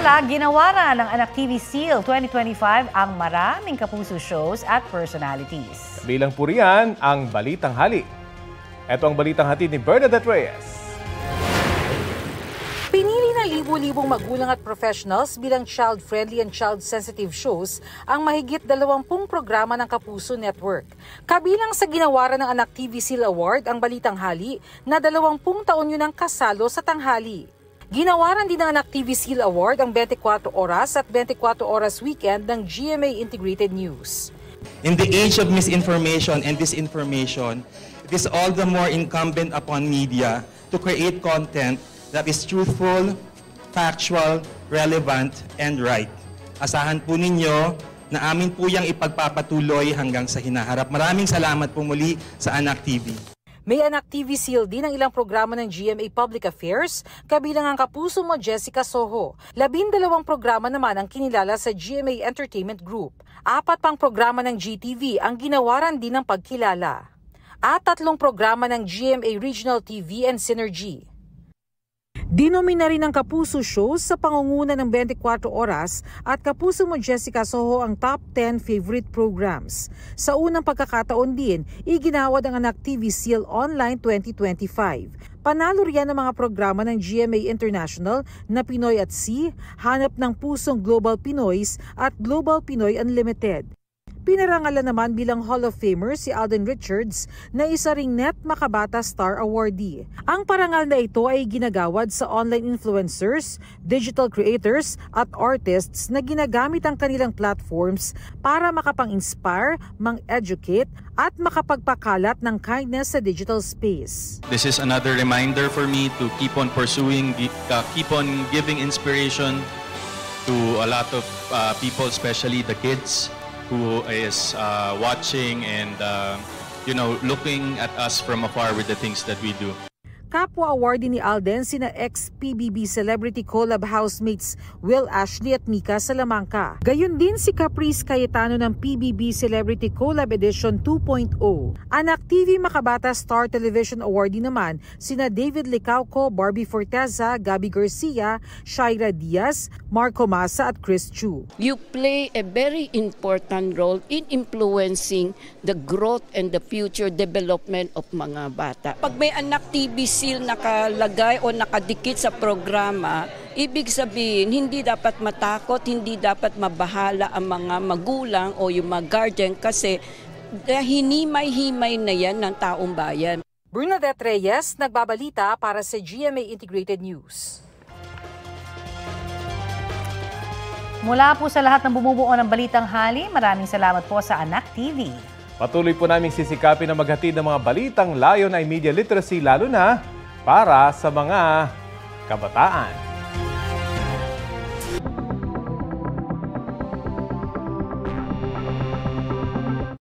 Samantala, ginawaran ng Anak TV Seal 2025 ang maraming kapuso shows at personalities. Bilang po riyan ang Balitang Hali. Ito ang Balitang Hatid ni Bernadette Reyes. Pinili ng libo-libong magulang at professionals bilang child-friendly and child-sensitive shows ang mahigit 20 programa ng Kapuso Network. Kabilang sa ginawaran ng Anak TV Seal Award ang Balitang Hali na 20 taon yun ang kasalo sa tanghali. Ginawaran din ng Anak TV Seal Award ang 24 Oras at 24 Oras Weekend ng GMA Integrated News. In the age of misinformation and disinformation, it is all the more incumbent upon media to create content that is truthful, factual, relevant, and right. Asahan po ninyo na amin po yang ipagpapatuloy hanggang sa hinaharap. Maraming salamat po muli sa Anak TV. May Anak TV Seal din ang ilang programa ng GMA Public Affairs, kabilang ang Kapuso Mo Jessica Soho. 12 programa naman ang kinilala sa GMA Entertainment Group. 4 pang programa ng GTV ang ginawaran din ng pagkilala. At 3 programa ng GMA Regional TV and Synergy. Dinomina rin ng Kapuso Shows sa pangunguna ng 24 Oras at Kapuso Mo Jessica Soho ang top 10 favorite programs. Sa unang pagkakataon din, iginawad ang Anak TV Seal Online 2025. Panalo riyan ang mga programa ng GMA International na Pinoy at Sea, Hanap ng Pusong Global Pinoys at Global Pinoy Unlimited. Pinarangalan naman bilang Hall of Famer si Alden Richards na isa ring Net Makabata Star Awardee. Ang parangal na ito ay ginagawad sa online influencers, digital creators at artists na ginagamit ang kanilang platforms para makapang-inspire, mang-educate at makapagpakalat ng kindness sa digital space. This is another reminder for me to keep on pursuing, keep on giving inspiration to a lot of people, especially the kids who is watching and looking at us from afar with the things that we do. Kapwa awardee ni Alden sina ex-PBB Celebrity Collab housemates Will Ashley at Mika Salamanca. Gayon din si Caprice Cayetano ng PBB Celebrity Collab Edition 2.0. Anak TV Makabata Star Television awardee naman sina David Licauco, Barbie Forteza, Gabby Garcia, Shaira Diaz, Marco Massa at Chris Chu. You play a very important role in influencing the growth and the future development of mga bata. Pag may Anak TV Seal nakalagay o nakadikit sa programa, ibig sabihin hindi dapat matakot, hindi dapat mabahala ang mga magulang o yung mga guardian kasi hinimay-himay na yan ng taong bayan. Bernadette Reyes, nagbabalita para sa GMA Integrated News. Mula po sa lahat ng bumubuo ng Balitang Hali, maraming salamat po sa Anak TV. Patuloy po naming sisikapin na maghatid ng mga balitang layon ay media literacy lalo na para sa mga kabataan.